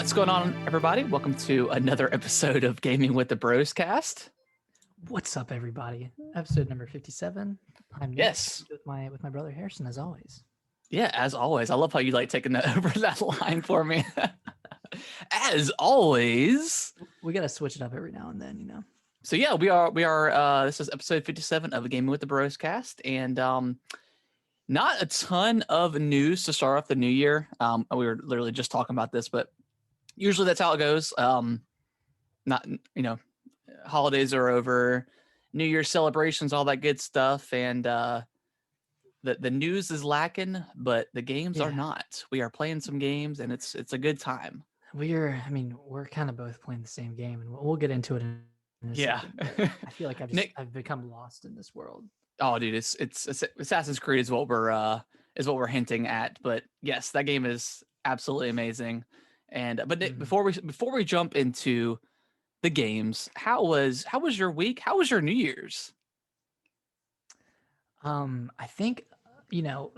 What's going on, everybody? Welcome to another episode of Gaming with the Bros Cast. What's up, everybody? Episode number 57. I'm Nick, Yes. with my brother Harrison, as always. Yeah, as always. I love how you like taking that over that line for me. As always. We gotta switch it up every now and then, you know. So yeah, we are this is episode 57 of Gaming with the Bros Cast, and not a ton of news to start off the new year. We were literally just talking about this, but usually that's how it goes. Not, holidays are over, New Year's celebrations, all that good stuff, and the news is lacking, but the games are not. We are playing some games, and it's a good time. We're kind of both playing the same game, and we'll get into it in a second. I feel like I've become lost in this world. Oh, dude, it's Assassin's Creed is what we're hinting at, but yes, that game is absolutely amazing. And but Nick, before we jump into the games, how was your week? How was your New Year's? I think,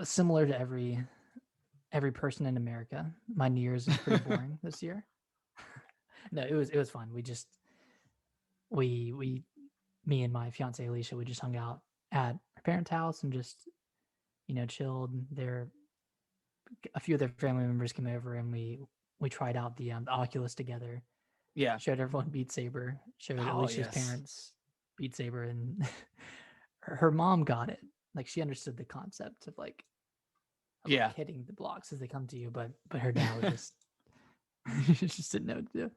similar to every person in America, my New Year's is pretty boring this year. No, it was fun. Me and my fiance Alicia, we just hung out at our parents' house and just, chilled. A few of their family members came over, and we tried out the Oculus together. Yeah, showed everyone Beat Saber. Showed Alicia's parents Beat Saber, and her mom got it. Like, she understood the concept of like hitting the blocks as they come to you, but her dad was just didn't know what to do.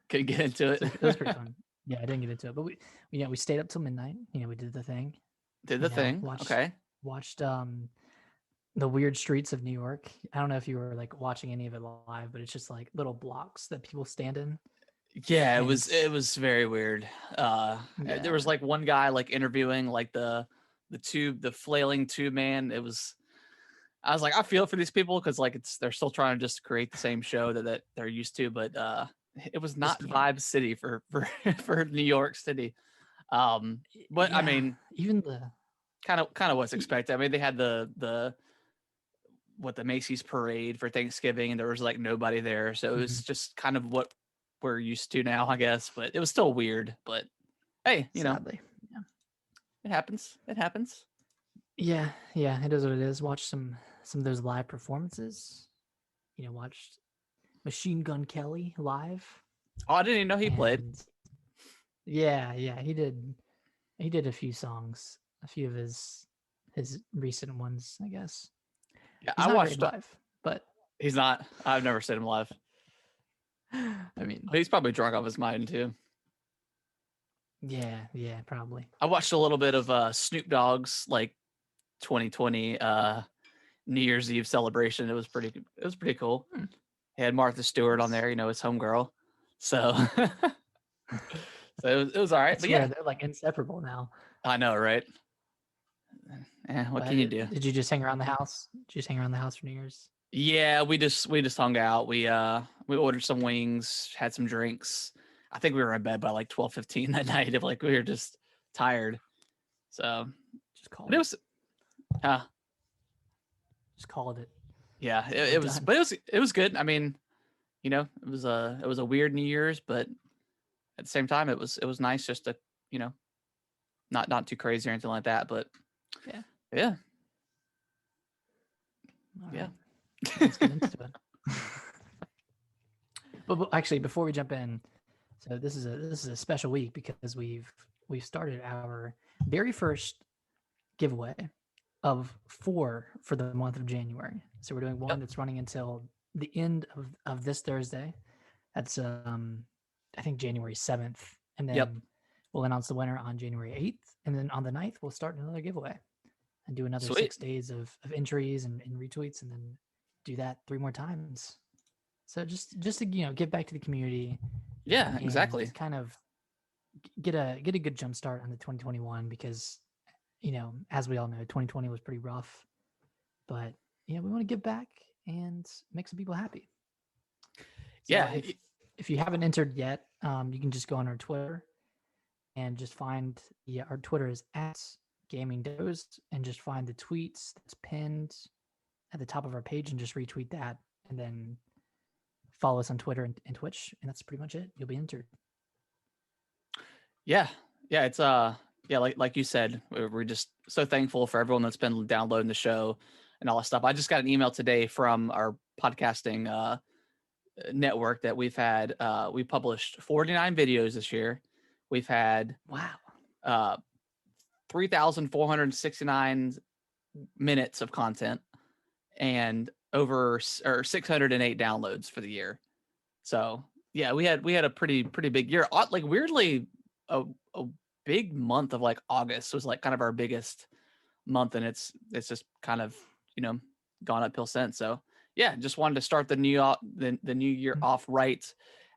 Couldn't get into it. So it was pretty fun. Yeah, I didn't get into it, but we stayed up till midnight. We did the thing. Watched the weird streets of New York. I don't know if you were like watching any of it live, but it's just like little blocks that people stand in. Yeah, it was very weird. There was like one guy like interviewing like the flailing tube man. I was like, I feel for these people because like they're still trying to just create the same show that they're used to, but it was not Vibe City for New York City. But yeah, I mean, even the kind of what's expected. I mean, they had the Macy's parade for Thanksgiving, and there was like nobody there, so it was just kind of what we're used to now, I guess. But it was still weird. But hey, sadly, it happens. It happens. Yeah, it is what it is. Watch some of those live performances. Watched Machine Gun Kelly live. Oh, I didn't even know he played. Yeah, he did. He did a few songs, a few of his recent ones, I guess. Yeah, I watched live, but he's not. I've never seen him live. I mean, he's probably drunk off his mind too. Yeah, probably. I watched a little bit of Snoop Dogg's like 2020 New Year's Eve celebration. It was pretty cool. He had Martha Stewart on there, his homegirl. So, it was all right. But yeah, they're like inseparable now. I know, right? What can you do? Did you just hang around the house? Did you just hang around the house for New Year's? Yeah, we just hung out. We ordered some wings, had some drinks. I think we were in bed by like 12:15 that night. If like we were just tired. So just called it. Just called it. Yeah, it was, but it was good. I mean, it was a weird New Year's, but at the same time, it was nice just to, not too crazy or anything like that. But yeah. Right. Let's get into it. But actually, before we jump in, so this is a special week because we've started our very first giveaway of 4 for the month of January. So we're doing one that's running until the end of this Thursday. That's I think January 7th, and then we'll announce the winner on January 8th, and then on the 9th we'll start another giveaway and do another 6 days of entries and retweets, and then do that 3 more times. So just to give back to the community. Yeah, exactly. Kind of get a good jump start on the 2021 because as we all know, 2020 was pretty rough, but we want to give back and make some people happy. So if you haven't entered yet, you can just go on our Twitter and just find our Twitter is @GamingDoze, and just find the tweets that's pinned at the top of our page and just retweet that, and then follow us on Twitter and Twitch, and that's pretty much it. You'll be entered. Yeah, yeah, it's yeah, like you said, we're just so thankful for everyone that's been downloading the show and all that stuff. I just got an email today from our podcasting network that we published 49 videos this year. We've had Wow. 3,469 minutes of content and over 608 downloads for the year. So yeah, we had a pretty big year. Like weirdly, a big month of like August was like kind of our biggest month, and it's just kind of gone uphill since. So yeah, just wanted to start the the new year off right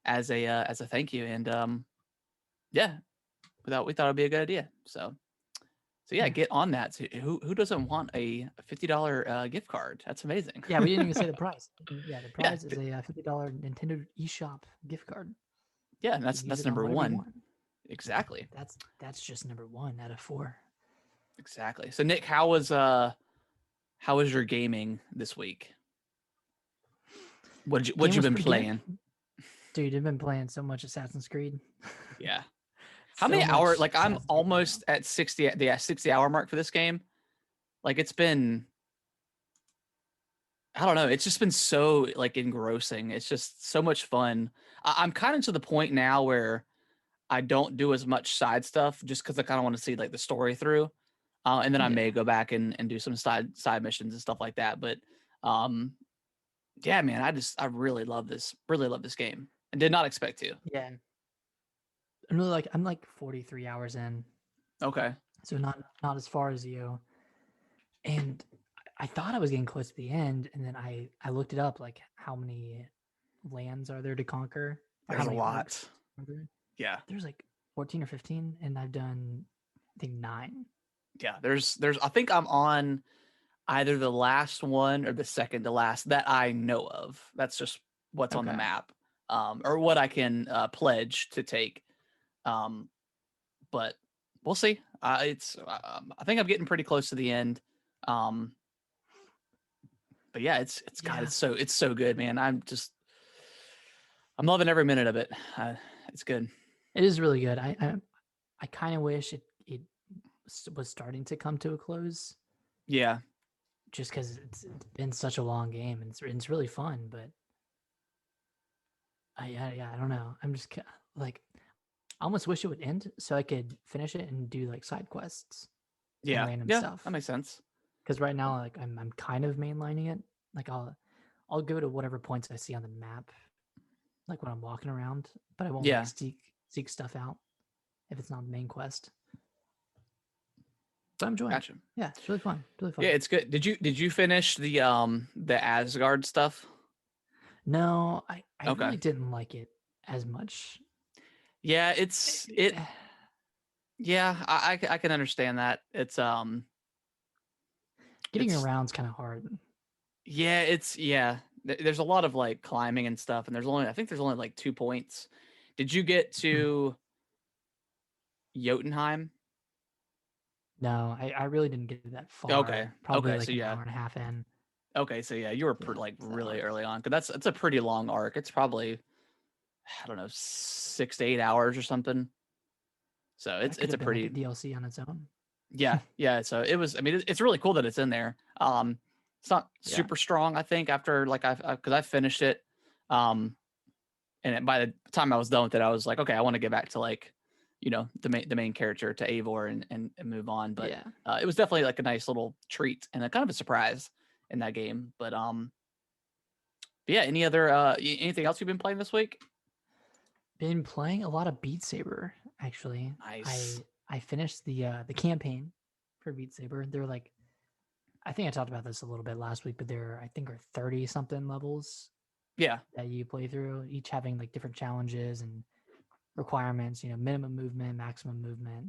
as a thank you, and yeah, we thought it'd be a good idea. So yeah, get on that. So who doesn't want a $50 gift card? That's amazing. Yeah, we didn't even say the price. Yeah, the Yeah, prize is a $50 Nintendo eShop gift card. yeah, and You that's can use it on number whatever you one. want. Exactly. That's just number 1 out of 4. Exactly. So Nick, how was your gaming this week? What Game you was been pretty good. playing? Dude, I've been playing so much Assassin's Creed. Yeah. How many hours? Like I'm almost at 60 the 60-hour mark for this game. Like it's been, I don't know. It's just been so like engrossing. It's just so much fun. I'm kind of to the point now where I don't do as much side stuff just because I kind of want to see like the story through. And then I may go back and do some side missions and stuff like that. But yeah, man, I really love this game and did not expect to. Yeah. I'm like 43 hours in. Okay. So not as far as you. And I thought I was getting close to the end, and then I looked it up, like how many lands are there to conquer? There's a lot. Yeah. There's like 14 or 15, and I've done I think 9. Yeah, there's I think I'm on either the last one or the second to last that I know of. That's just what's on the map. Or what I can pledge to take. But we'll see. I think I'm getting pretty close to the end. But yeah, it's so good, man. I'm loving every minute of it. It's good. It is really good. I kind of wish it was starting to come to a close. Yeah. Just because it's been such a long game, and it's really fun, but I don't know. I'm just like, I almost wish it would end so I could finish it and do like side quests. Yeah. And random stuff. That makes sense. Because right now, like I'm kind of mainlining it. Like I'll go to whatever points I see on the map, like when I'm walking around, but I won't like, seek stuff out if it's not the main quest. So I'm enjoying. Gotcha. Yeah, it's really fun. Really fun. Yeah, it's good. Did you finish the Asgard stuff? No, I really didn't like it as much. Yeah, yeah, I can understand that. It's getting around's kind of hard. Yeah, there's a lot of like climbing and stuff, and I think there's only like 2 points. Did you get to Jotunheim? No, I really didn't get that far. Okay. Probably okay, like so an hour and a half in. Okay, so yeah, you were really early on, because it's a pretty long arc. It's probably, I don't know, 6 to 8 hours or something. So it's a pretty like a DLC on its own. Yeah. So it was. I mean, it's really cool that it's in there. It's not super strong, I think, after like because I finished it, and by the time I was done with it, I was like, okay, I want to get back to like, the main character, to Eivor, and move on. But it was definitely like a nice little treat and a kind of a surprise in that game. But yeah. Any other anything else you've been playing this week? Been playing a lot of Beat Saber, actually. Nice. I finished the campaign for Beat Saber. They're like, I think I talked about this a little bit last week, but I think are 30 something levels. Yeah. That you play through, each having like different challenges and requirements, minimum movement, maximum movement,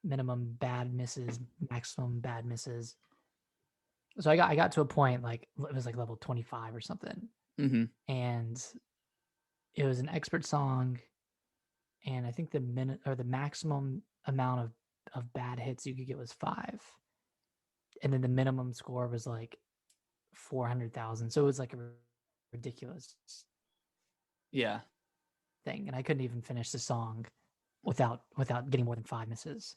minimum bad misses, maximum bad misses. So I got to a point, like it was like level 25 or something. Mm-hmm. And it was an expert song, and I think the maximum amount of bad hits you could get was 5. And then the minimum score was like 400,000. So it was like a ridiculous Yeah. thing, and I couldn't even finish the song without getting more than 5 misses.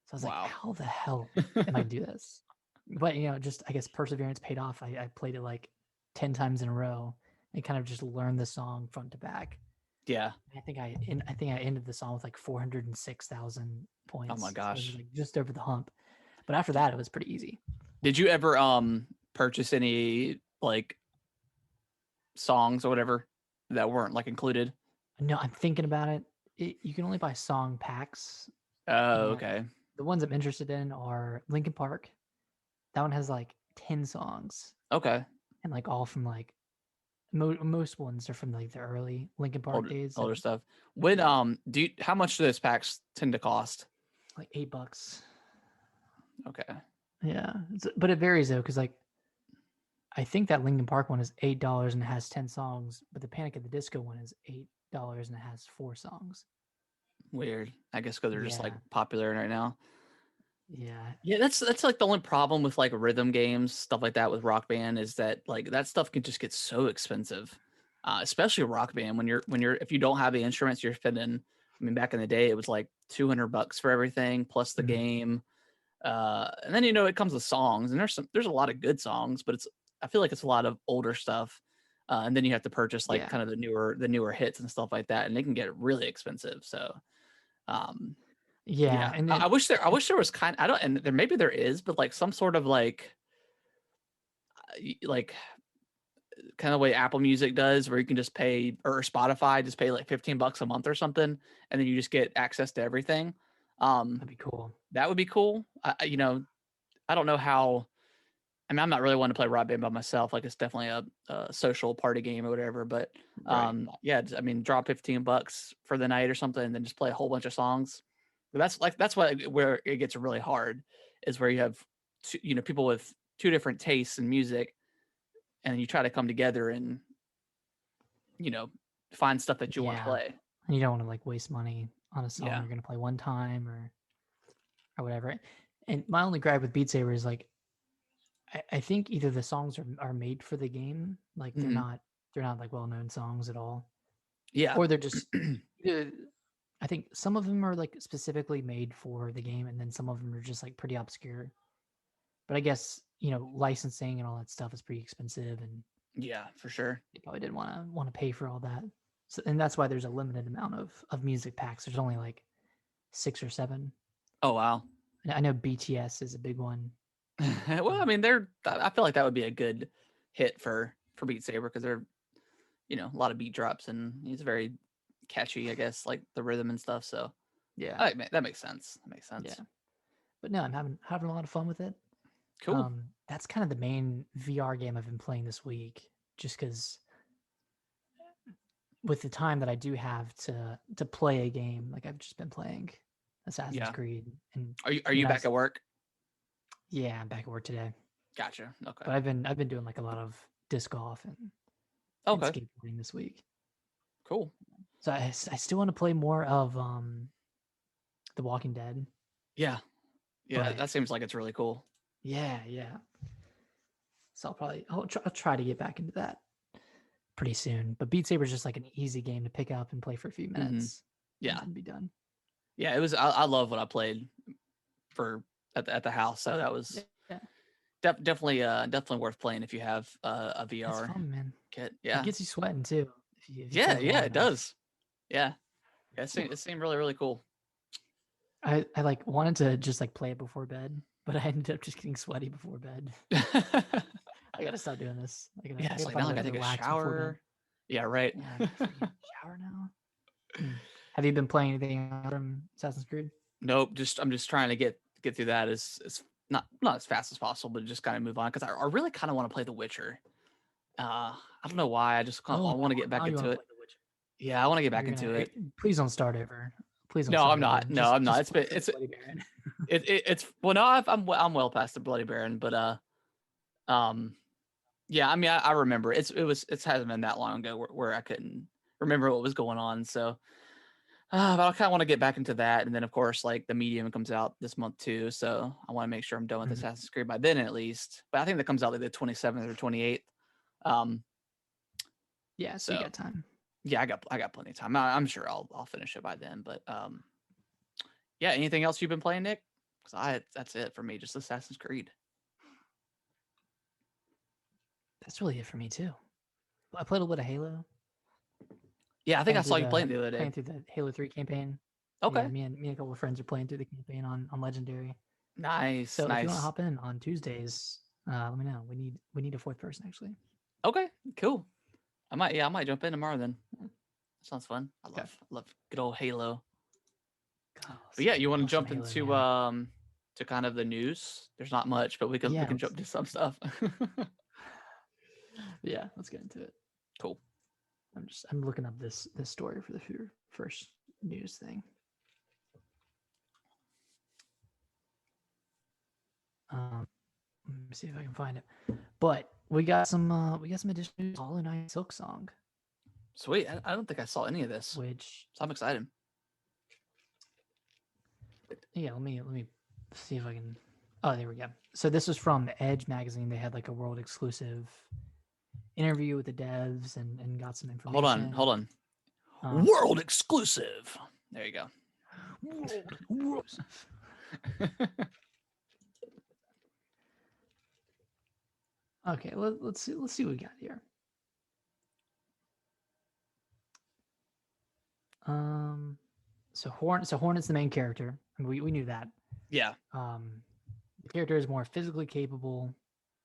So I was like, Wow. how the hell am I gonna do this? But just I guess perseverance paid off. I played it like 10 times in a row and kind of just learned the song front to back. Yeah. I think I ended the song with like 406,000 Oh my points. So I was gosh. like just over the hump. But after that, it was pretty easy. Did you ever purchase any like songs or whatever that weren't like included? No, I'm thinking about it. You can only buy song packs, Oh, and okay. the ones I'm interested in are Linkin Park. That one has like 10 songs, Okay. and like all from like most ones are from like the early Linkin Park days. Older So stuff. When yeah, how much do those packs tend to cost? like $8. Okay. Yeah, but it varies though, because like I think that Linkin Park one is $8 and it has 10 songs, but the Panic at the Disco one is $8 and it has 4 songs. Weird. I guess because they're just like Yeah, popular right now. yeah, Yeah, that's like the only problem with like rhythm games, stuff like that with Rock Band is that like that stuff can just get so expensive. Especially Rock Band when you're if you don't have the instruments, you're spending. I mean, back in the day, it was like $200 for everything plus the Mhm. game. And then it comes with songs, and there's a lot of good songs, but I feel like it's a lot of older stuff. And then you have to purchase like Yeah, kind of the newer hits and stuff like that, and they can get really expensive. So um, yeah, yeah, and I wish there was I don't, and there maybe there is, but like some sort of like kind of way Apple Music does, where you can just pay, or Spotify just pay like $15 a month or something, and then you just get access to everything. that'd be cool. That would be cool. I don't know how. I mean, I'm not really one to play Rock Band by myself. Like, it's definitely a social party game or whatever. But Right. yeah, I mean, drop $15 for the night or something, and then just play a whole bunch of songs. But that's where it gets really hard, is where you have people with two different tastes in music, and you try to come together and you know find stuff that you want to Yeah, play. and you don't want to like waste money on a song Yeah. you're gonna play one time or whatever. And my only gripe with Beat Saber is like I think either the songs are made for the game, like Hmm. they're not like well known songs at all, Yeah. or they're just uh, I think some of them are like specifically made for the game, and then some of them are just like pretty obscure. But I guess licensing and all that stuff is pretty expensive, and Yeah, for sure. they probably didn't want to pay for all that. So, and that's why there's a limited amount of music packs. There's only like 6 or 7. Oh wow. And I know BTS is a big one. Well, I mean, I feel like that would be a good hit for Beat Saber because they're a lot of beat drops and he's very catchy, I guess, like the rhythm and stuff. So Yeah, that makes sense. That makes yeah. sense. But no, I'm having a lot of fun with it. Cool. That's kind of the main VR game I've been playing this week, just because with the time that I do have to play a game, like I've just been playing Assassin's Yeah. Creed, and Are I you mean, back at work? yeah, I'm back at work today, Gotcha. Okay. but I've been doing like a lot of disc golf and Okay. skateboarding this week, Cool. so I still want to play more of The Walking Dead, Yeah. Yeah. That, but that seems like it's really cool. yeah. So I'll try to get back into that pretty soon. But Beat Saber is just like an easy game to pick up and play for a few Hmm. minutes and Yeah. then be done. Yeah. It was. I love what I played for at the house. So that was Yeah, definitely worth playing if you have a that's VR fun, man. kit. It Yeah. gets you sweating too if you play Yeah. it Yeah. long It enough. does. Yeah. Yeah. It seemed really really cool. I like wanted to just like play it before bed, but I ended up just getting sweaty before bed. I gotta stop doing this. Yeah, I it's gotta like find now a I way gotta to take a relax before bed. shower. Yeah, right. Yeah, I gotta freaking shower now. Have you been playing anything from Assassin's Creed? Nope. I'm just trying to get through that as not as fast as possible, but just kind of move on because I really kind of want to play The Witcher. I don't know why. I Oh, want to get back now you into want to it. play The Witcher? Yeah, I want to get back You're into gonna it. please don't start over. Please don't No, I'm start over. not. No, I'm not. Just It's play been for the Bloody Baron. it's well. No, I'm well past the Bloody Baron, but um yeah. I mean, I remember it hasn't been that long ago where I couldn't remember what was going on. So but I kind of want to get back into that, and then of course, like the Medium comes out this month too, so I want to make sure I'm done with Mhm. Assassin's Creed by then at least. But I think that comes out like the 27th or 28th. Um, Yeah, so you so got time. Yeah, I got plenty of time. I'm sure I'll finish it by then. But yeah. Anything else you've been playing, Nick? Because that's it for me. Just Assassin's Creed. That's really it for me too. I played a little bit of Halo. Yeah, I think I saw you playing the other day. Playing through the Halo 3 campaign. Okay. Yeah, me and a couple of friends are playing through the campaign on Legendary. Nice. So nice. if you want to hop in on Tuesdays, let me know. We need a fourth person actually. Okay, cool. I might jump in tomorrow then. Sounds fun. I Okay. love good old Halo. Oh, But yeah, you want to love some jump Halo, into man. to kind of the news? There's not much, but we can Yeah, jump to some stuff. Yeah, let's get into it. Cool. I'm looking up this story for the first news thing. Let me see if I can find it. But we got some additional news. Hollow Knight Silksong, Sweet. I don't think I saw any of this, which so I'm excited. yeah, let me see if I can. Oh, there we go. So this was from Edge magazine. They had like a world exclusive interview with the devs and got some information. Hold on. World exclusive. There you go. World Okay, let's see what we got here. So Hornet's the main character. I mean, we knew that. Yeah. The character is more physically capable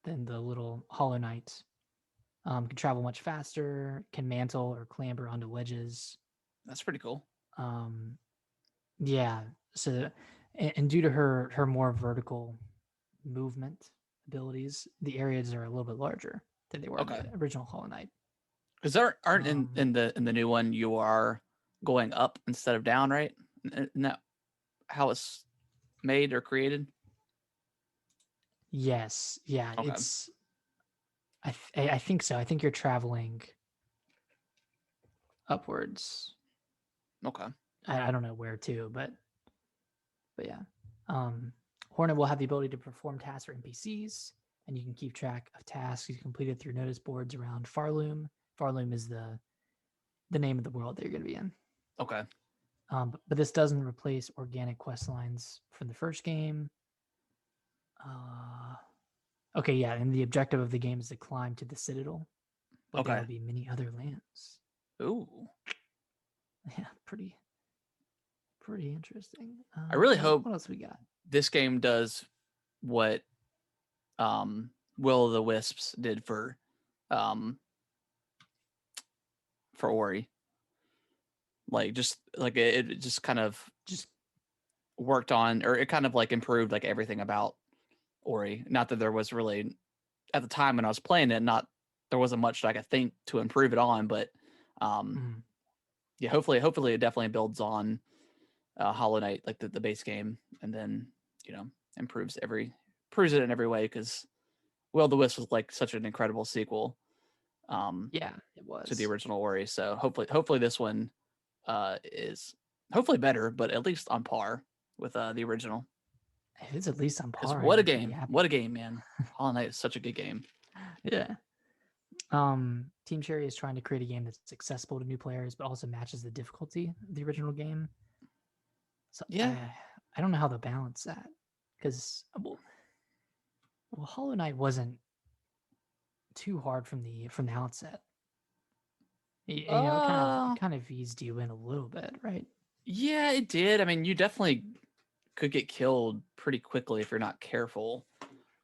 than the little Hollow Knight. Can travel much faster, can mantle or clamber onto ledges. That's pretty cool. Yeah. So, and due to her more vertical movement abilities, the areas are a little bit larger than they were in the original Hollow Knight. Because aren't in the new one you are going up instead of down, right? Isn't that how it's made or created? Yes. Yeah. Okay. It's. I think so. I think you're traveling upwards. Okay. I don't know where to, but yeah. Hornet will have the ability to perform tasks for NPCs, and you can keep track of tasks you completed through notice boards around Farloom. Farloom is the name of the world that you're going to be in. Okay. But this doesn't replace organic quest lines from the first game. Okay, yeah, and the objective of the game is to climb to the Citadel, but there will be many other lands. Ooh. Yeah, pretty interesting. I really hope what else we got. This game does what Will of the Wisps did for Ori. Like it just kind of just worked on, or it kind of like improved like everything about Ori. Not that there was really at the time when I was playing it, there wasn't much that I could think to improve it on, but yeah, hopefully it definitely builds on Hollow Knight, like the base game, and then improves it in every way, because Will of the Wisp was like such an incredible sequel. Yeah, it was to the original Ori. So hopefully this one is hopefully better, but at least on par with the original. If it's at least on par, what a game! What a game, man! Hollow Knight is such a good game. Yeah. Team Cherry is trying to create a game that's accessible to new players, but also matches the difficulty of the original game. So yeah, I don't know how to balance that, because well, Hollow Knight wasn't too hard from the outset. It kind of eased you in a little bit, right? Yeah, it did. I mean, you definitely could get killed pretty quickly if you're not careful.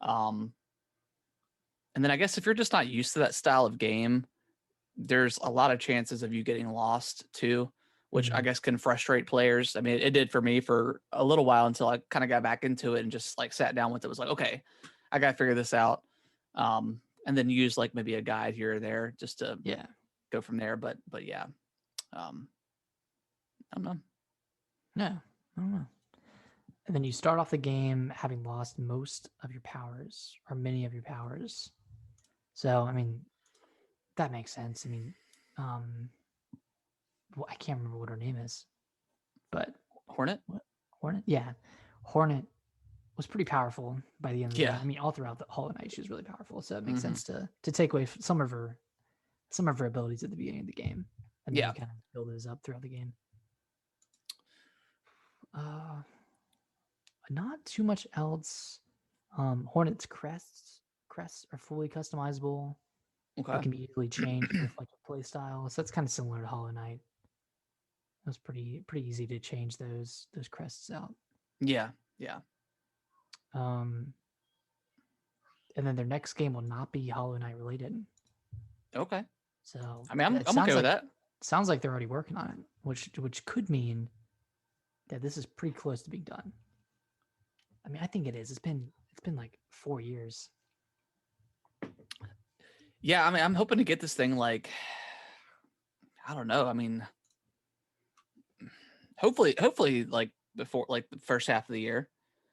And then I guess if you're just not used to that style of game, there's a lot of chances of you getting lost too, which I guess can frustrate players. I mean, it did for me for a little while, until I kind of got back into it and just like sat down with it. It was like, okay, I got to figure this out. And then use like maybe a guide here or there just to go from there. But yeah, I don't know. No, I don't know. And then you start off the game having lost most of your powers, or many of your powers. So, I mean, that makes sense. I mean, well, I can't remember what her name is, but Hornet? What? Hornet? Yeah. Hornet was pretty powerful by the end of the game. I mean, all throughout the Hollow Knight, she was really powerful. So it makes sense to take away some of her abilities at the beginning of the game. and then Yeah. you kind of build those up throughout the game. Not too much else. Hornet's crests are fully customizable. Okay. They can be easily changed with like a play style. So that's kind of similar to Hollow Knight. It was pretty easy to change those crests out. Yeah. Yeah. And then their next game will not be Hollow Knight related. Okay. So I mean, I'm it sounds okay with like, that. Sounds like they're already working on it, which could mean that this is pretty close to being done. I mean, I think it is. It's been like 4 years. Yeah, I mean, I'm hoping to get this thing like, I don't know. I mean, hopefully like before like the first half of the year.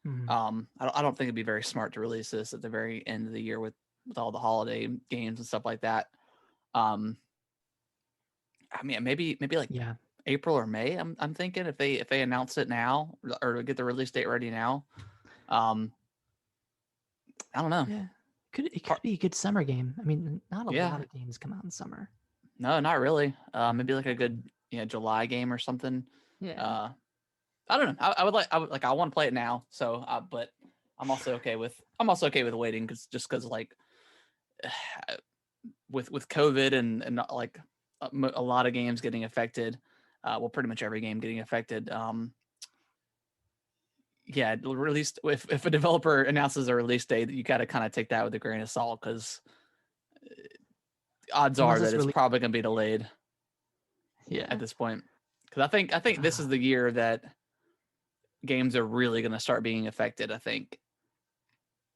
Mhm. I don't think it'd be very smart to release this at the very end of the year with all the holiday games and stuff like that. I mean, maybe like Yeah. April or May. I'm thinking if they announce it now or get the release date ready now. I don't know. Yeah. It could be a good summer game. I mean, not a Yeah. lot of games come out in summer. No, not really. Maybe like a good July game or something. Yeah. I don't know. I would like I want to play it now. So, but I'm also okay with waiting because like with COVID and like a lot of games getting affected. Well, pretty much every game getting affected. Yeah, released if a developer announces a release date, you got to kind of take that with a grain of salt because odds Unless are it's that it's really- probably going to be delayed Yeah. at this point. Because I think this is the year that games are really going to start being affected. I think.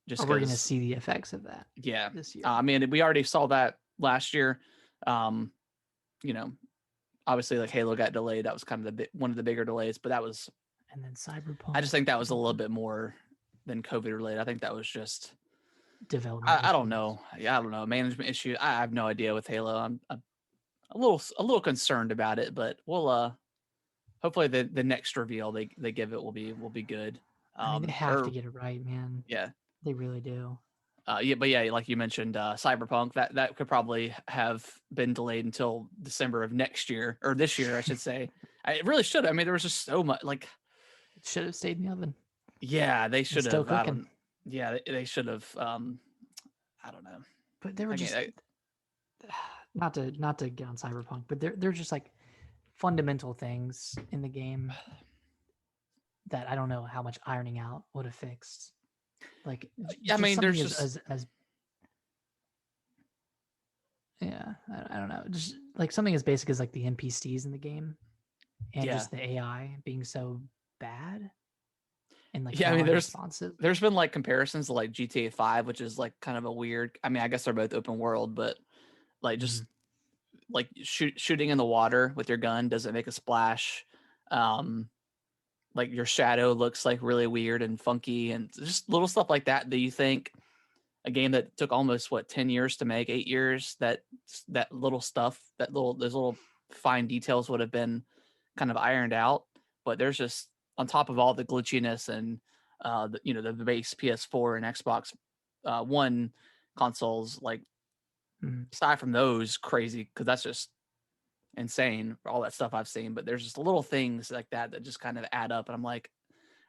Just Or we're going to 'cause- see the effects of that yeah, this year. I mean, we already saw that last year. You know, obviously, like Halo got delayed. That was kind of one of the bigger delays, but that was. And then Cyberpunk. I just think that was a little bit more than COVID related. I think that was just. development. I don't issues. know. Yeah, I don't know. Management issue. I have no idea with Halo. I'm a little concerned about it, but we'll hopefully the next reveal they give it will be good. I mean, they have to get it right, man. Yeah. They really do. Yeah, but yeah, like you mentioned, Cyberpunk that could probably have been delayed until December of next year or this year, I should say. It really should. I mean, there was just so much. Like, It should have stayed in the oven. yeah, they should still have. I cooking. don't- Yeah, they should have. I don't know. But they were I just can't- not to get on Cyberpunk, but they're just like fundamental things in the game that I don't know how much ironing out would have fixed. Like, yeah, I mean, there's something as yeah, I don't know, just like something as basic as like the NPCs in the game and Yeah. just the AI being so bad and like Yeah, I mean, non-responsive. there's been like comparisons to like GTA 5, which is like kind of a weird. I mean, I guess they're both open world, but like just like shooting in the water with your gun doesn't make a splash. Like your shadow looks like really weird and funky, and just little stuff like that that you think a game that took almost 10 years to make, 8 years, that little stuff, those little fine details would have been kind of ironed out. But there's just on top of all the glitchiness and the base PS4 and Xbox One consoles, like aside from those crazy, because that's just insane for all that stuff I've seen. But there's just little things like that just kind of add up, and I'm like,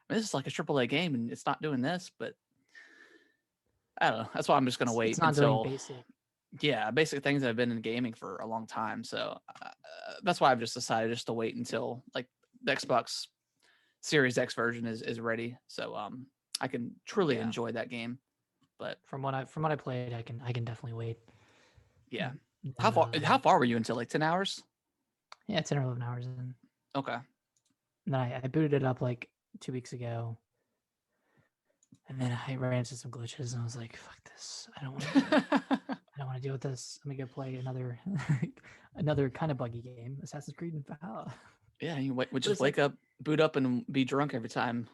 this is like a AAA game, and it's not doing this. But I don't know. That's why I'm just gonna wait It's not until doing basic. yeah, basic things that have been in gaming for a long time. So that's why I've just decided just to wait until like the Xbox Series X version is ready, so I can truly Yeah. enjoy that game. But From what I played, I can definitely wait. yeah, And how then, far were you until like 10 hours? Yeah, 10 or 11 hours in. Okay. And then I booted it up like 2 weeks ago. And then I ran into some glitches and I was like, fuck this. I don't want to deal with this. I'm gonna go play another another kind of buggy game, Assassin's Creed and Valhalla. Yeah, you would it's just like- wake up, boot up, and be drunk every time.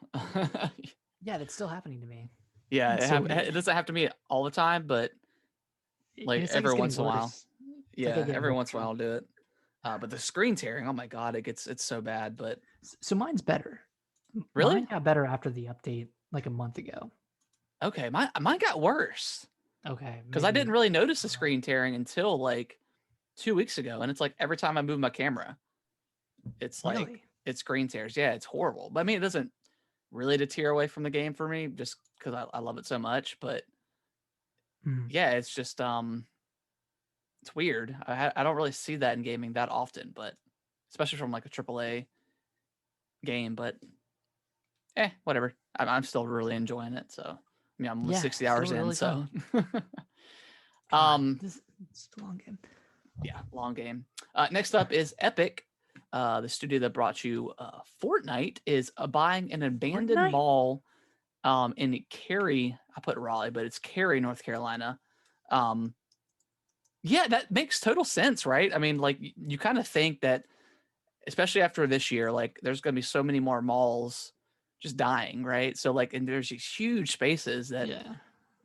Yeah, that's still happening to me. Yeah, It's so weird. it doesn't have to be all the time, but And like it's every it's once in a getting while. worse. Yeah, I get every more once in a while I'll do it. But the screen tearing, oh my god, it's so bad. But So mine's better. Really? Mine got better after the update like a month ago. okay, mine got worse Okay. because I maybe- didn't really notice the screen tearing until like 2 weeks ago, and it's like every time I move my camera, it's like Really? it's screen tears. Yeah, it's horrible. But I mean, it doesn't really deter away from the game for me, just because I love it so much. But Mm. yeah, it's just it's weird. I don't really see that in gaming that often, but especially from like a AAA game. But whatever. I'm still really enjoying it. So I mean, I'm almost Yeah, 60 still hours in. really So fun. God, um, it's a long game. yeah, long game. Next up is Epic. The studio that brought you Fortnite is buying an abandoned Fortnite? mall in Cary. I put Raleigh, but it's Cary, North Carolina. Yeah, that makes total sense, right? I mean, like you kind of think that, especially after this year, like there's going to be so many more malls just dying, right? So like, and there's these huge spaces that, Yeah.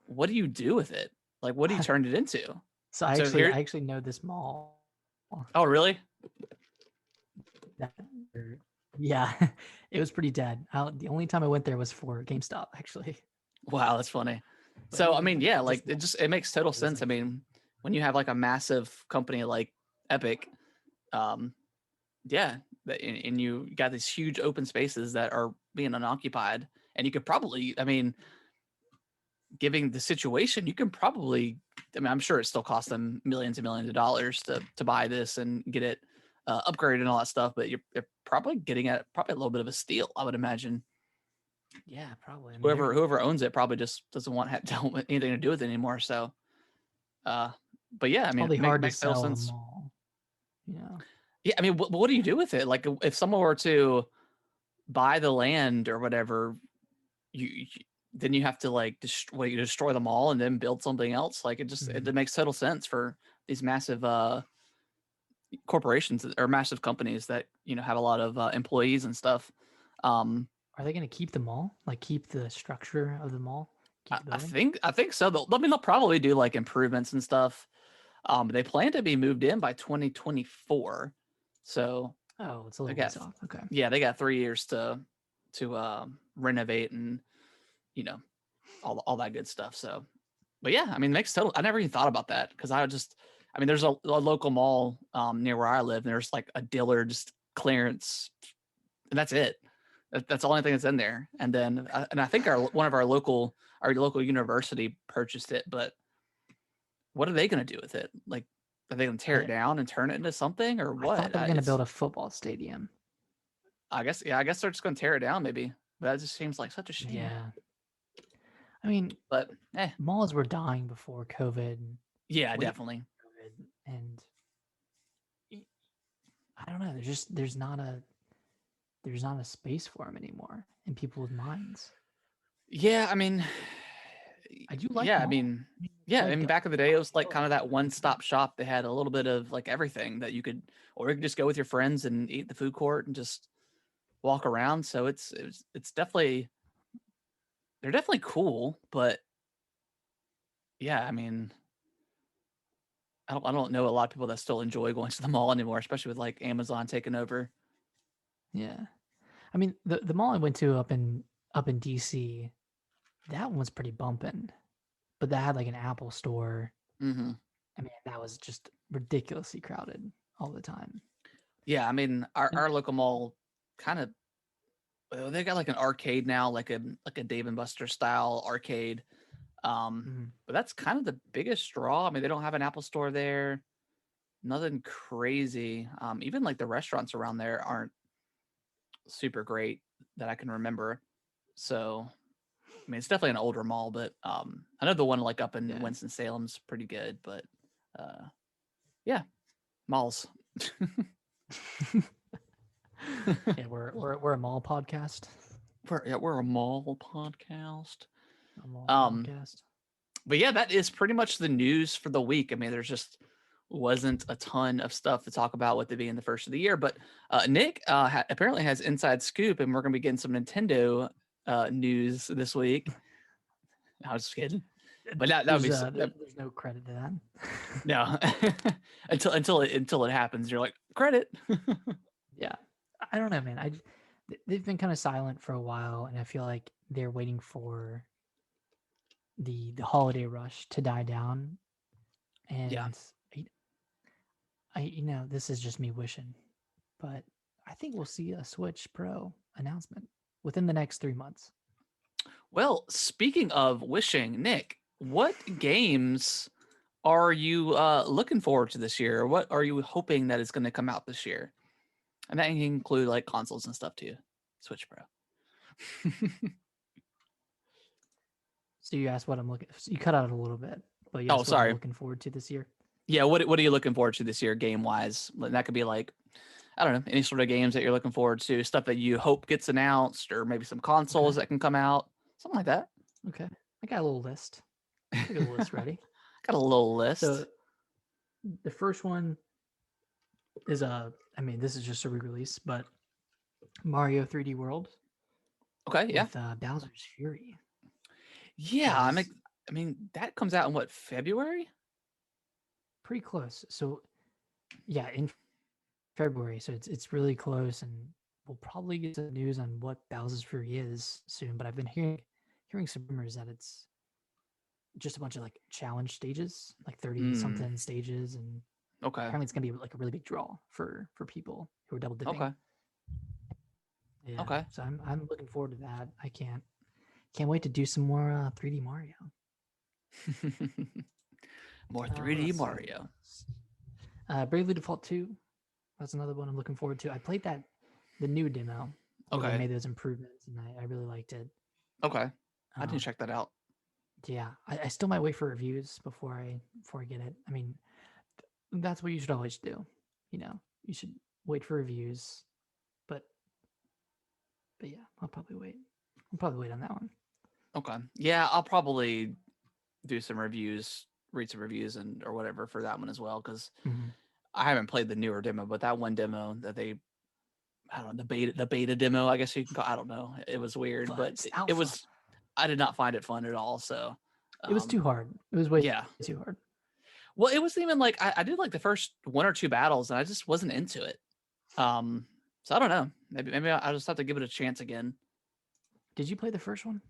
what do you do with it? Like, what do you turn it into? So So here, I actually know this mall. oh really? That, yeah, it was pretty dead. The only time I went there was for GameStop, actually. Wow, that's funny. But So I even mean, like yeah, just like it makes total it was sense. I like mean, when you have like a massive company like Epic, um, yeah, and you got these huge open spaces that are being unoccupied, and you could probably, I mean, giving the situation, you can probably, I mean, I'm sure it still costs them millions and millions of dollars to buy this and get it upgraded and all that stuff, but you're probably getting at probably a little bit of a steal, I would imagine. yeah, probably. I mean, they're Whoever owns it probably just doesn't want anything to do with it anymore. So, uh, but yeah, I it's mean, probably hard to makes total sell a sense. mall. Yeah. Yeah, I mean, what do you do with it? Like, if someone were to buy the land or whatever, you then you have to like destroy them all and then build something else. Like it makes total sense for these massive corporations or massive companies that have a lot of employees and stuff. Um, Are they going to keep the mall? Like keep the structure of the mall? Keep the building? I think so. I mean, they'll probably do like improvements and stuff. They plan to be moved in by 2024. So Oh, it's a they little got ways off. Okay. yeah, they got 3 years to renovate and you know all that good stuff. So, but yeah, I mean, it makes total. I never even thought about that because I mean, there's a local mall near where I live, and there's like a Dillard's clearance, and that's it. That's the only thing that's in there. And then, and I think one of our local university purchased it, but what are they going to do with it? Like, are they going to tear it down and turn it into something, or I thought what? they were going to build a football stadium. I guess, yeah, I guess they're just going to tear it down, maybe. But that just seems like such a shame. Yeah. I mean, but malls were dying before COVID. Yeah, definitely. COVID, and I don't know. There's not a space for them anymore in people's minds. Yeah, I mean, I do like. Yeah, I mean, yeah, I mean, back in the day, it was like kind of that one-stop shop. They had a little bit of like everything that you could, or you could just go with your friends and eat the food court and just walk around. So it's definitely, they're definitely cool, but yeah, I mean, I don't know a lot of people that still enjoy going to the mall anymore, especially with like Amazon taking over. Yeah, I mean the mall I went to up in DC, that one was pretty bumping, but that had like an Apple store. Mm-hmm. I mean, that was just ridiculously crowded all the time. Yeah, I mean, our local mall kind of, they got like an arcade now, like a Dave and Buster style arcade. But that's kind of the biggest draw. I mean, they don't have an Apple store there. Nothing crazy. Even like the restaurants around there aren't super great that I can remember. So, I mean, it's definitely an older mall, but I know the one like up in Winston-Salem's pretty good. But yeah, malls. Yeah, we're a mall podcast. We're a mall podcast. A mall podcast. But yeah, that is pretty much the news for the week. I mean, there's just wasn't a ton of stuff to talk about with it being the first of the year. But Nick apparently has inside scoop, and we're going to be getting some Nintendo news this week. I was just kidding, but that would be there's no credit to that. No, until it happens, you're like credit. Yeah, I don't know, man. They've been kind of silent for a while, and I feel like they're waiting for the holiday rush to die down. And this is just me wishing, but I think we'll see a Switch Pro announcement within the next 3 months. Well, speaking of wishing, Nick, what games are you looking forward to this year? Or what are you hoping that is going to come out this year? And that can include like consoles and stuff too. Switch Pro. So you asked what I'm looking. You cut out a little bit, but you Oh, asked what I'm sorry. looking forward to this year. Yeah, what are you looking forward to this year game wise? That could be like, I don't know, any sort of games that you're looking forward to, stuff that you hope gets announced, or maybe some consoles that can come out, something like that. Okay, I got a little list. I got a list ready. Got a little list. So the first one is this is just a re-release, but Mario 3D World. Okay, yeah. With Bowser's Fury. Yeah, I mean that comes out in what, February? Pretty close. So yeah, in February. So it's really close, and we'll probably get some news on what Bowser's Fury is soon. But I've been hearing some rumors that it's just a bunch of like challenge stages, like 30 something stages, and Okay. apparently it's gonna be like a really big draw for people who are double dipping. Okay. Yeah. Okay. So I'm looking forward to that. I can't wait to do some more 3D Mario. More 3D Mario. Bravely Default 2. That's another one I'm looking forward to. I played the new demo. Okay. They made those improvements, and I really liked it. Okay. I didn't check that out. Yeah, I still might wait for reviews before I get it. I mean, that's what you should always do. You should wait for reviews, but yeah, I'll probably wait. On that one. Okay. Yeah, I'll probably do some reviews, read some reviews, or whatever for that one as well, because I haven't played the newer demo, but that one demo that I don't know, the beta demo, I guess you can call. I don't know. It was weird, but it was. I did not find it fun at all. So it was too hard. It was way too hard. Well, it wasn't even like I did like the first one or two battles, and I just wasn't into it. So I don't know. Maybe I'll just have to give it a chance again. Did you play the first one?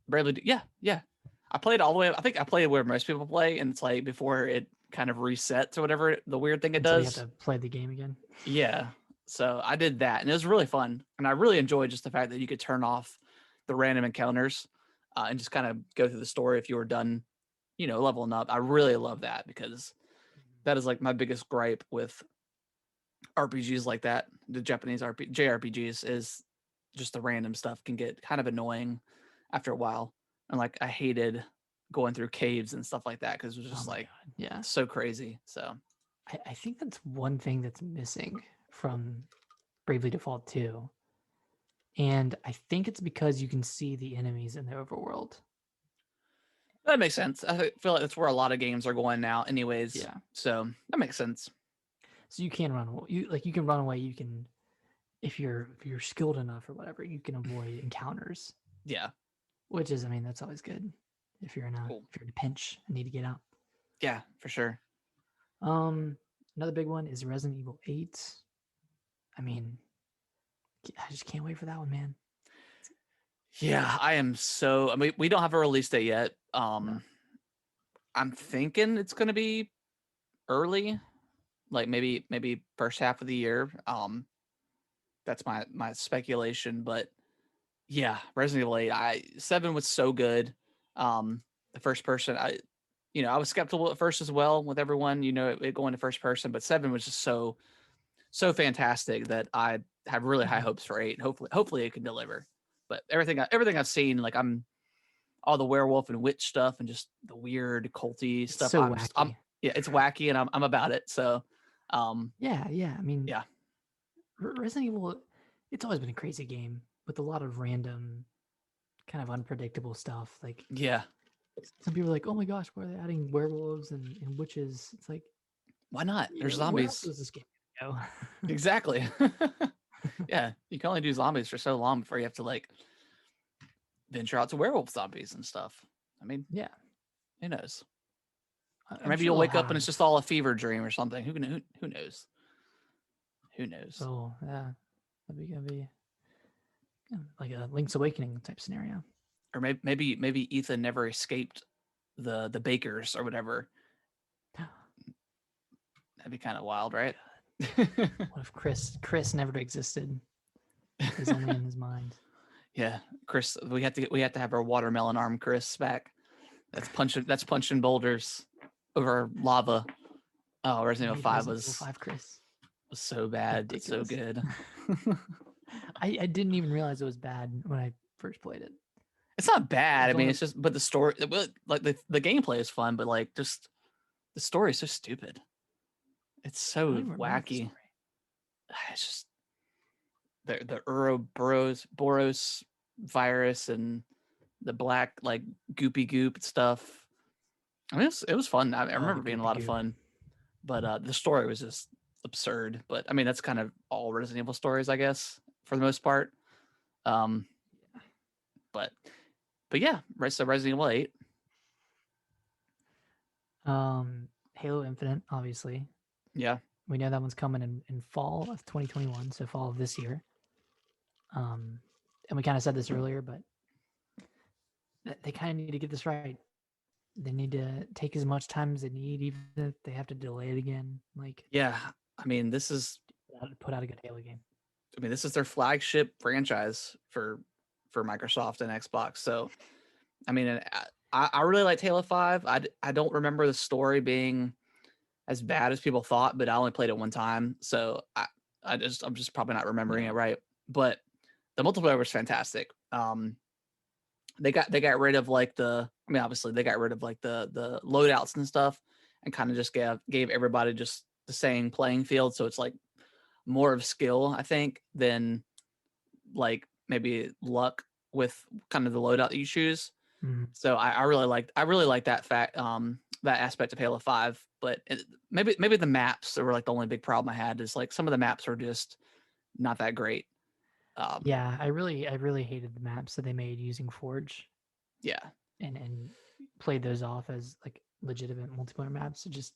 Bravely, yeah. I played all the way. I think I played where most people play, and it's like before it kind of resets or whatever the weird thing it does. You have to play the game again. Yeah. So I did that, and it was really fun, and I really enjoyed just the fact that you could turn off the random encounters and just kind of go through the story if you were done, leveling up. I really love that, because that is like my biggest gripe with RPGs like that. The Japanese JRPGs is just the random stuff can get kind of annoying after a while. And like, I hated going through caves and stuff like that, because it was just so crazy. So I think that's one thing that's missing from Bravely Default 2. And I think it's because you can see the enemies in the overworld. That makes sense. I feel like that's where a lot of games are going now anyways. Yeah. So that makes sense. So you can run away. You can run away. You can, if you're skilled enough or whatever, you can avoid encounters. Yeah. Which is, that's always good if you're in a pinch and need to get out. Yeah, for sure. Another big one is Resident Evil 8. I just can't wait for that one, man. Yeah, I am so. I mean, we don't have a release date yet. No. I'm thinking it's going to be early, like maybe first half of the year. That's my speculation, but yeah, Resident Evil 8. 7 was so good. The first person, I was skeptical at first as well with everyone, it going to first person, but 7 was just so fantastic that I have really high hopes for 8. Hopefully it can deliver. But everything I've seen, like I'm all the werewolf and witch stuff and just the weird culty stuff. So wacky. It's wacky, and I'm about it. So, yeah. Resident Evil, it's always been a crazy game with a lot of random, kind of unpredictable stuff. Like, yeah, some people are like, "Oh my gosh, why are they adding werewolves and witches?" It's like, why not? There's zombies. Where else does this game go? Exactly. Yeah, you can only do zombies for so long before you have to like venture out to werewolf zombies and stuff. I mean, yeah, who knows? Or maybe you'll wake up and it's just all a fever dream or something. Who knows? Who knows? Oh yeah, that'd be like a Link's Awakening type scenario. Or maybe Ethan never escaped the bakers or whatever. That'd be kind of wild, right? What if Chris never existed? He's only in his mind. Yeah, Chris, we have to have our watermelon arm Chris back. That's punching boulders over lava. Oh, Resident Evil 5 Resident Evil 5 Chris. was so bad, but so Ridiculous. good. I didn't even realize it was bad when I first played it. It's not bad. I mean, only- it's just, but the story, like the gameplay is fun, but like just the story is so stupid. It's I so don't even remember the wacky. story. It's just the Ouroboros virus and the black like goopy goop stuff. I mean, it was fun. I remember Oh, being a goopy lot of goop. fun, but the story was just absurd. But I mean, that's kind of all Resident Evil stories, I guess, for the most part. Um, but yeah, so Resident Evil 8. Halo Infinite, obviously. Yeah, We know that one's coming in fall of 2021, so fall of this year. And we kind of said this earlier, but they kind of need to get this right. They need to take as much time as they need, even if they have to delay it again. Like, yeah. I mean, this is put out a good Halo game. this is their flagship franchise for Microsoft and Xbox. So, I mean, I really liked Halo 5. I don't remember the story being as bad as people thought, but I only played it one time, so I'm just probably not remembering it right. But the multiplayer was fantastic. They got rid of like obviously they got rid of like the loadouts and stuff, and kind of just gave everybody just the same playing field. So it's like more of skill, I think, than like maybe luck with kind of the loadout that you choose. Mhm. So I really like that fact, that aspect of Halo 5. But maybe the maps that were like the only big problem I had is like some of the maps were just not that great. Yeah, I really hated the maps that they made using Forge Yeah. and played those off as like legitimate multiplayer maps. It just,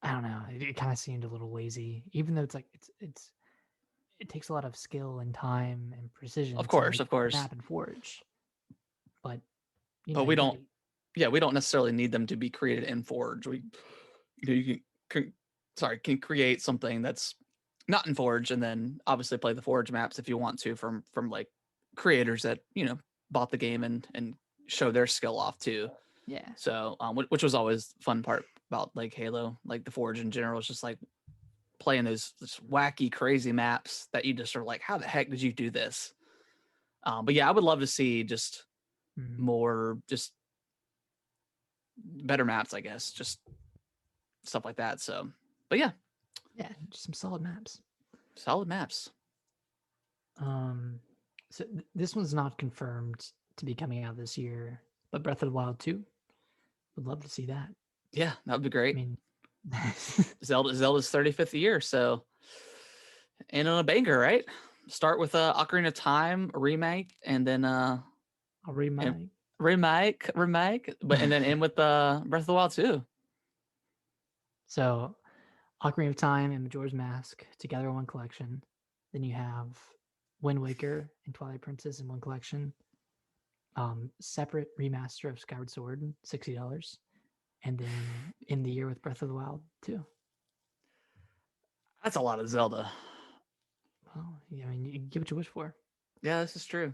I don't know, it kind of seemed a little lazy, even though it's like it takes a lot of skill and time and precision. Of to course, make of a course. map and Forge, but But we don't. Yeah, we don't necessarily need them to be created in Forge. You can create something that's not in Forge, and then obviously play the Forge maps if you want to from like creators that bought the game and show their skill off too. Yeah. So which was always the fun part about like Halo, like the Forge in general, is just like playing those wacky, crazy maps that you just are like, how the heck did you do this? But yeah, I would love to see just more, just better maps, I guess, just stuff like that. So, but yeah, just some solid maps. Solid maps. So this one's not confirmed to be coming out this year, but Breath of the Wild 2, would love to see that. Yeah, that would be great. I mean, Zelda's 35th year, so and on a banger, right? Start with Ocarina of Time remake, and then a remake. But and then end with Breath of the Wild 2. So, Ocarina of Time and Majora's Mask together in one collection. Then you have Wind Waker and Twilight Princess in one collection. Separate remaster of Skyward Sword, $60, and then in the year with Breath of the Wild 2. That's a lot of Zelda. Well, yeah, I mean, you get what you wish for. Yeah, this is true.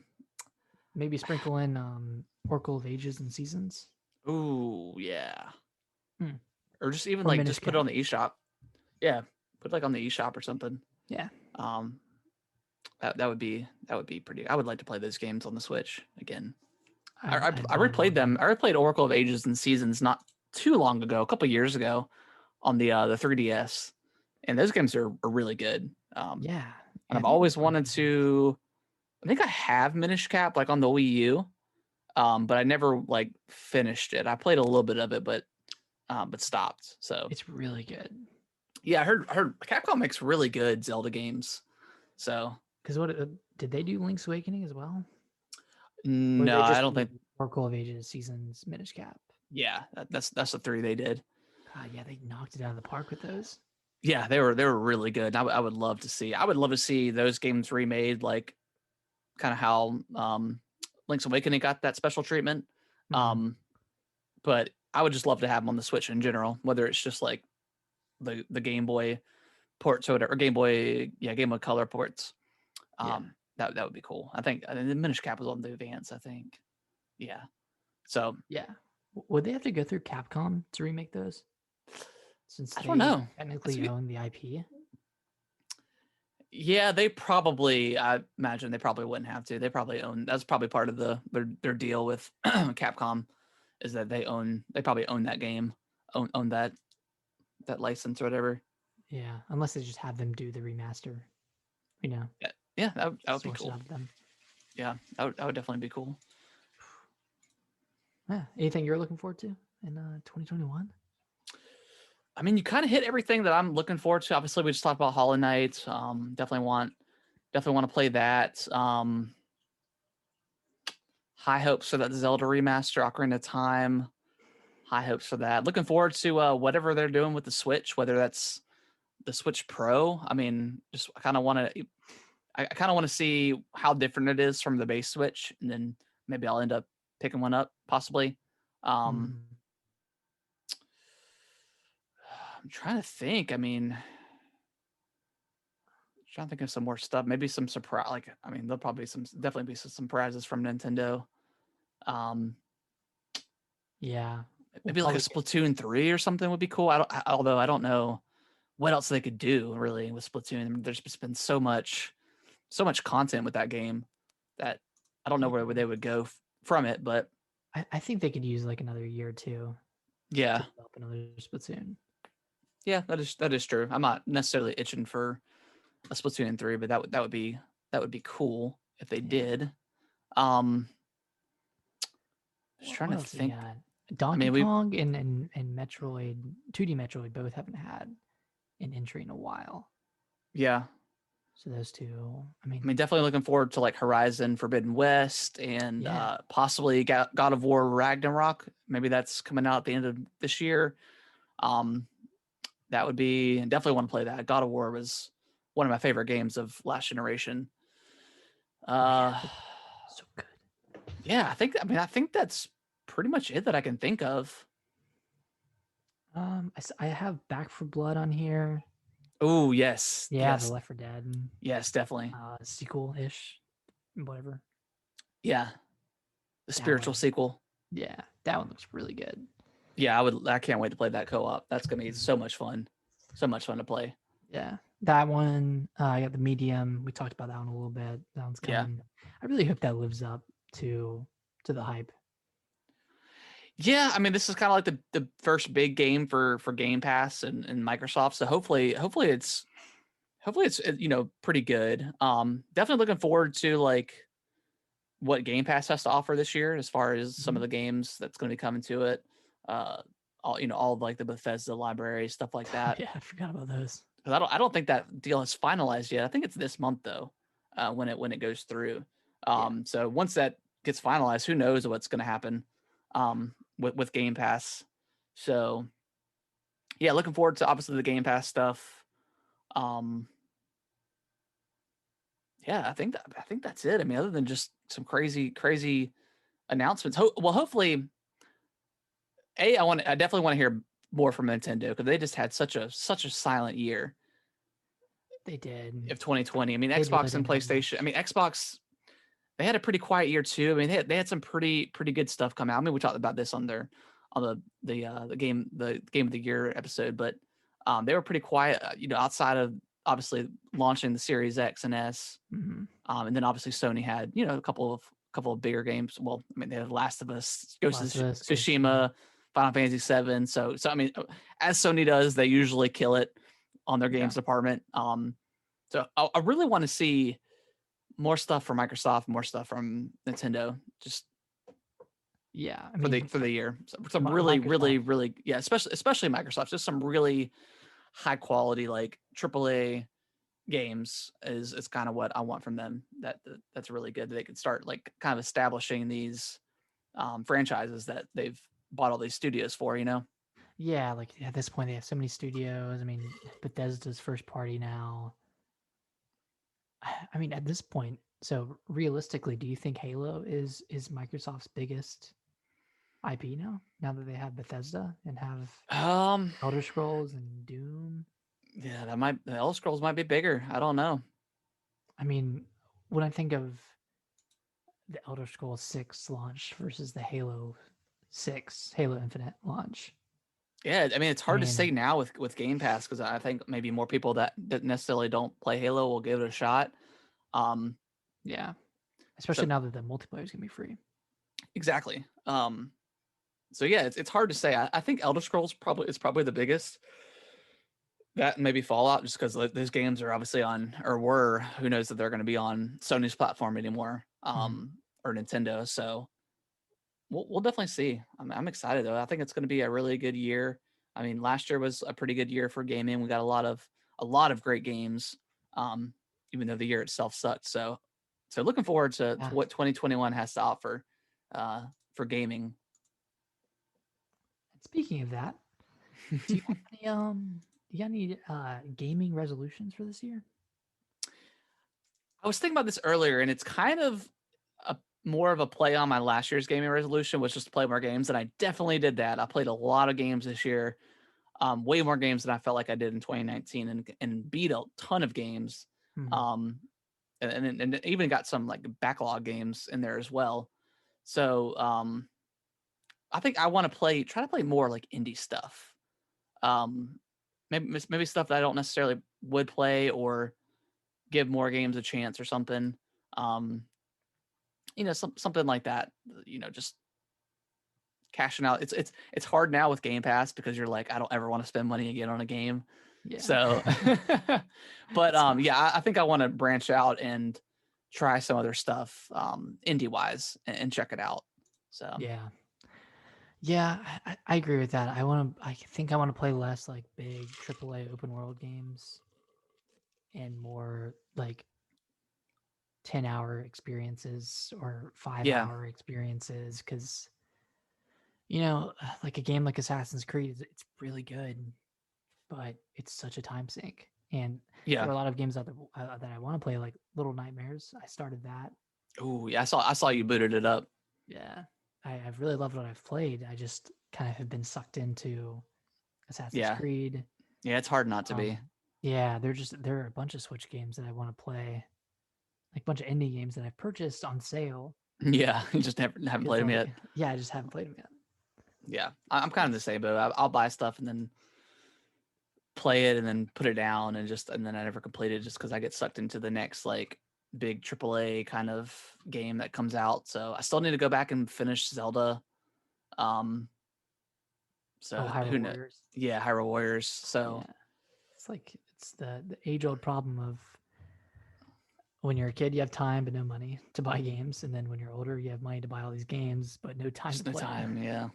Maybe sprinkle in Oracle of Ages and Seasons. Ooh, yeah. Or just even Or like Minish just put it Cap. on the eShop. Yeah, put it like on the eShop or something. Yeah. That would be pretty. I would like to play those games on the Switch again. I I'd replayed them. I replayed Oracle of Ages and Seasons not too long ago, a couple years ago, on the 3DS, and those games are really good. Yeah. And I've always wanted to. I think I have Minish Cap like on the Wii U, but I never like finished it. I played a little bit of it, but stopped. So it's really good. Yeah, I heard Capcom makes really good Zelda games. So because what did they do? Link's Awakening as well? No, I don't think. Oracle of Ages, Seasons, Minish Cap. Yeah, that's the 3 they did. Yeah, they knocked it out of the park with those. Yeah, they were really good. I would love to see those games remade, like kind of how Link's Awakening got that special treatment. But I would just love to have them on the Switch in general, whether it's just like the Game Boy ports or whatever, or Game Boy Color ports. Yeah. That would be cool. I think the Minish Cap was on the Advance. I think. Yeah. So Yeah. Would they have to go through Capcom to remake those? Since I don't they know. technically own the IP. Yeah, they probably. I imagine they probably wouldn't have to. They probably own. That's probably part of their deal with Capcom, is that they probably own that game, own that license or whatever. Yeah, unless they just have them do the remaster. Yeah, yeah, that would be Source it cool. out of them. Yeah, that would definitely be cool. Yeah. Anything you're looking forward to in 2021? I mean, you kind of hit everything that I'm looking forward to. Obviously, we just talked about Hollow Knight. Definitely want to play that. High hopes for that Zelda remaster, Ocarina of Time. High hopes for that. Looking forward to whatever they're doing with the Switch, whether that's the Switch Pro. I mean, just I kind of want to see how different it is from the base Switch, and then maybe I'll end up picking one up, possibly. Mhm. I'm trying to think. I mean, trying to think of some more stuff. Maybe some surprise. Like, I mean, there'll probably definitely be some surprises from Nintendo. Yeah. Maybe like a Splatoon 3 or something would be cool. Although I don't know what else they could do really with Splatoon. I mean, there's just been so much content with that game that I don't know where they would go from it. But I think they could use like another year or two yeah, to develop another Splatoon. yeah, that is true. I'm not necessarily itching for a Splatoon 3, but that would be cool if they did. Just trying to think. Donkey Kong and Metroid, 2D Metroid both haven't had an entry in a while. Yeah. So those two, I mean, definitely looking forward to like Horizon Forbidden West and possibly God of War Ragnarok. Maybe that's coming out at the end of this year. That would be definitely want to play that. God of War was one of my favorite games of last generation. so good. Yeah, I think that's pretty much it that I can think of. I have Back for Blood on here. Oh yes, Yeah, yes. the Left 4 Dead. Yes, definitely. Sequel-ish, whatever. Yeah, the spiritual sequel. Yeah, that one looks really good. Yeah, I can't wait to play that co-op. That's gonna be so much fun. So much fun to play. Yeah, that one. I got the Medium. We talked about that one a little bit. That one's coming. Yeah. I really hope that lives up to the hype. Yeah, I mean, this is kind of like the first big game for Game Pass and Microsoft. So hopefully it's pretty good. Definitely looking forward to like what Game Pass has to offer this year as far as some of the games that's going to be coming to it. All of like the Bethesda library, stuff like that. Yeah, I forgot about those. Because I don't think that deal is finalized yet. I think it's this month though, when it goes through. So once that gets finalized, who knows what's going to happen with Game Pass. So yeah, looking forward to obviously the Game Pass stuff. Yeah, I think that's it. I mean, other than just some crazy announcements. Hopefully, I definitely want to hear more from Nintendo because they just had such a silent year. They did. Of 2020. I mean, Xbox and PlayStation. I mean, Xbox. They had a pretty quiet year too. I mean, they had some pretty good stuff come out. I mean, we talked about this on the game of the year episode, but they were pretty quiet. Outside of obviously launching the Series X and S, and then obviously Sony had a couple of bigger games. Well, I mean, they had Last of Us, Ghost of Tsushima, Final Fantasy VII. So I mean, as Sony does, they usually kill it on their games department. So I really want to see more stuff from Microsoft, more stuff from Nintendo. Just for the year, some really especially Microsoft. Just some really high quality like AAA games is kind of what I want from them. That's really good. They could start like kind of establishing these franchises that they've bought all these studios for. Yeah, like at this point they have so many studios. I mean, Bethesda's first party now. I mean, at this point, so realistically, do you think Halo is Microsoft's biggest IP now? Now that they have Bethesda and have Um, Elder Scrolls and Doom. yeah, the Elder Scrolls might be bigger. I don't know. I mean, when I think of the Elder Scrolls 6 launch versus the Halo 6, Halo Infinite launch. Yeah, I mean it's I hard to say mean, now with Game Pass because I think maybe more people that necessarily don't play Halo will give it a shot. Um, yeah, so especially now that the multiplayer is gonna be free. exactly. So yeah, it's hard to say. I think Elder Scrolls is probably the biggest. That and maybe Fallout, just because those games are obviously on or were. Who knows that they're going to be on Sony's platform anymore, or Nintendo. So we'll definitely see. I'm excited though. I think it's going to be a really good year. I mean, last year was a pretty good year for gaming. We got a lot of great games, um, even though the year itself sucked. So looking forward to Yeah. what 2021 has to offer for gaming. Speaking of that, do you have any gaming resolutions for this year? I was thinking about this earlier, and it's kind of a more of a play on my last year's gaming resolution, was just to play more games, and I definitely did that. I played a lot of games this year, way more games than I felt like I did in 2019, and beat a ton of games, Mhm. um, and even got some like backlog games in there as well. So I think I want to try to play more like indie stuff. Um, maybe stuff that I don't necessarily would play, or give more games a chance or something. Um, something like that. Just cashing out. It's hard now with Game Pass because you're like, I don't ever want to spend money again on a game. Yeah. So, but It's tough. yeah, I think I want to branch out and try some other stuff, indie wise, and check it out. So Yeah. Yeah, I agree with that. I think I want to play less like big AAA open world games and more like 10-hour experiences or five yeah, hour experiences because like a game like Assassin's Creed, it's really good, but it's such a time sink. And yeah. there are a lot of games that I want to play, like Little Nightmares. I started that. Oh yeah, I saw you booted it up. Yeah, I've really loved what I've played. I just kind of have been sucked into Assassin's Yeah, Creed. yeah. It's hard not to be. Yeah, there are a bunch of Switch games that I want to play, like a bunch of indie games that I've purchased on sale Yeah, you just haven't because played them yet. yeah, I just haven't played them yet. Yeah, I'm kind of the same, but I'll buy stuff and then play it and then put it down, and then I never complete it just because I get sucked into the next like big AAA kind of game that comes out. So I still need to go back and finish Zelda. Um, Oh, so Hyrule who knows? Warriors. Yeah, Hyrule Warriors. Yeah, So it's the age old problem of when you're a kid, you have time but no money to buy games, and then when you're older, you have money to buy all these games but no time to just no play them. time. Yeah.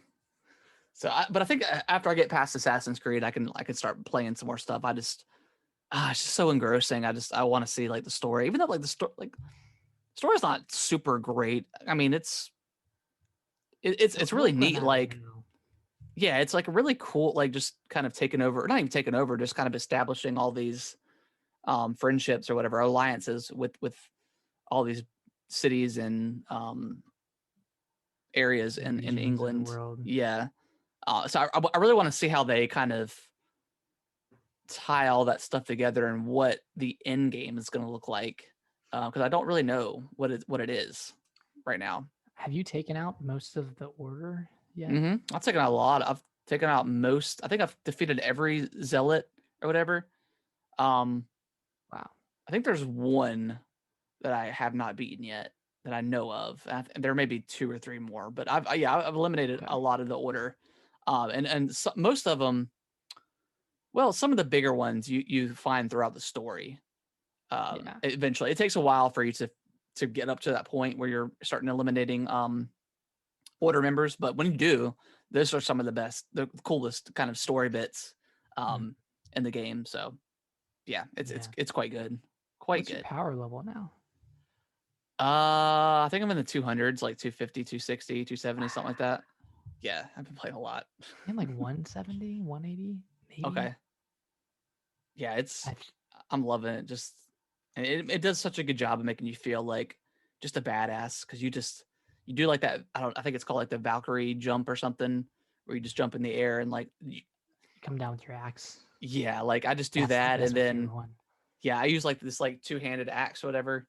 But I think after I get past Assassin's Creed, I can start playing some more stuff. It's just so engrossing. I want to see like the story, even though like the story's not super great. I mean, it's really Most of them neat. haven't. Like, No. yeah, it's like really cool. Like, just kind of taking over, not even taking over, just kind of establishing all these friendships or whatever alliances with all these cities and areas And in regions of the England. world. Yeah. So I really want to see how they kind of tie all that stuff together and what the end game is going to look like, because I don't really know what it is right now. Have you taken out most of the order yet? I've taken out a lot. I've taken out most. I think I've defeated every zealot or whatever. Um, Wow. I think there's one that I have not beaten yet that I know of. There may be two or three more, but I've eliminated Okay. a lot of the order, and so, most of them. Well, some of the bigger ones you find throughout the story. Yeah. Eventually, it takes a while for you to get up to that point where you're starting eliminating order members, but when you do, those are some of the coolest kind of story bits Mm. um in the game. So yeah, Yeah. it's quite good. Quite What's your good. power level now? I think I'm in the 200s, like 250, 260, 270, something like that. Yeah, I've been playing a lot. In like 170, 180, maybe. Okay. Yeah, I I'm loving it. Just, and it does such a good job of making you feel like just a badass, because you do like that. I think it's called like the Valkyrie jump or something, where you just jump in the air and like Come down with your axe. yeah, like I just do That's that, and my then favorite one. yeah, I use like this like two-handed axe or whatever,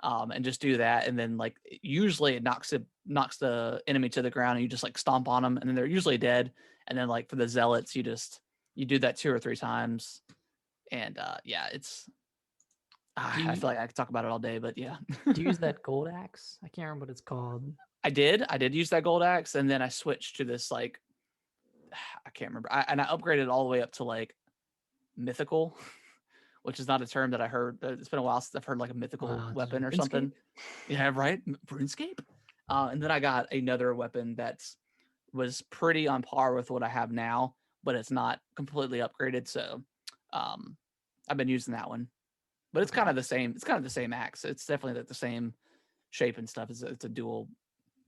and just do that, and then like usually it knocks the enemy to the ground, and you just like stomp on them, and then they're usually dead. And then like for the zealots, you do that 2 or 3 times, and yeah, it's I feel like I could talk about it all day, but yeah. Do you use that gold axe? I can't remember what it's called. I did use that gold axe, and then I switched to this like I can't remember, and I upgraded all the way up to like mythical, which is not a term that I heard. It's been a while since I've heard like a mythical Wow, weapon or RuneScape? something. Yeah, right. RuneScape. And then I got another weapon that's was pretty on par with what I have now, but it's not completely upgraded. So I've been using that one, but it's Okay. kind of the same. It's kind of the same axe. It's definitely like the same shape and stuff. It's a dual,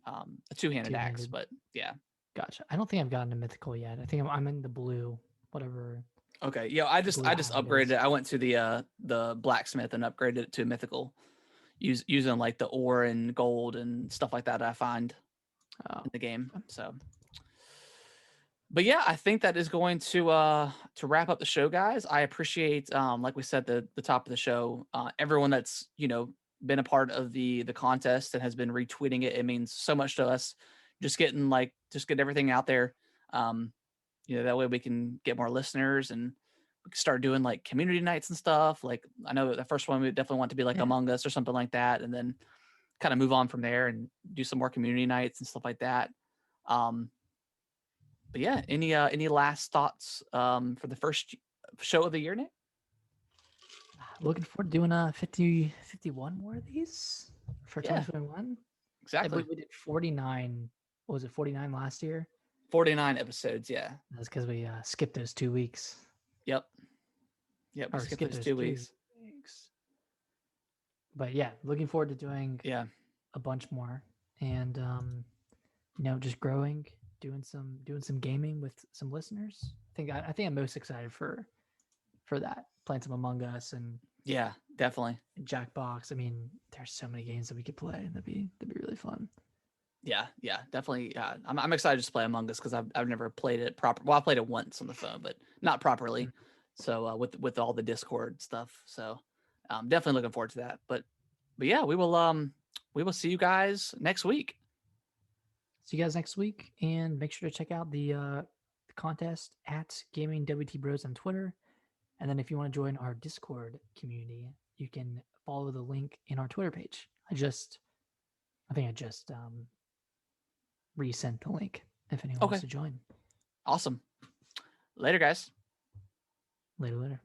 a two-handed axe. Two-handed. But yeah. Gotcha. I don't think I've gotten to mythical yet. I think I'm in the blue, whatever. Okay. Yeah. I just blue upgraded is. it. I went to the blacksmith and upgraded it to mythical, using like the ore and gold and stuff like that I find in the game. So, but yeah, I think that is going to wrap up the show, guys. I appreciate, like we said, the top of the show, everyone that's been a part of the contest and has been retweeting it. It means so much to us. Just getting get everything out there. That way we can get more listeners, and we can start doing like community nights and stuff. Like I know the first one we definitely want to be like Among Us or something like that, and then kind of move on from there and do some more community nights and stuff like that. But yeah, any last thoughts for the first show of the year, Nick? Looking forward to doing 51 more of these for Yeah. 2021. I Exactly. believe we did 49. What was it, 49 last year? 49 episodes, yeah. That's because we skipped those 2 weeks. Yep. We Or skipped those 2 weeks. But yeah, looking forward to doing Yeah. a bunch more, and just growing, doing some gaming with some listeners. I think I'm most excited for that. Playing some Among Us and Yeah, definitely. Jackbox. I mean, there's so many games that we could play. That'd be really fun. Yeah, definitely. Yeah, I'm excited to play Among Us because I've never played it proper. Well, I played it once on the phone, but not properly. So with all the Discord stuff. So definitely looking forward to that. But yeah, we will see you guys next week. See you guys next week, and make sure to check out the contest at Gaming WT Bros on Twitter. And then if you want to join our Discord community, you can follow the link in our Twitter page. I think I just resent the link if anyone wants to join. Awesome. Later, guys. Later.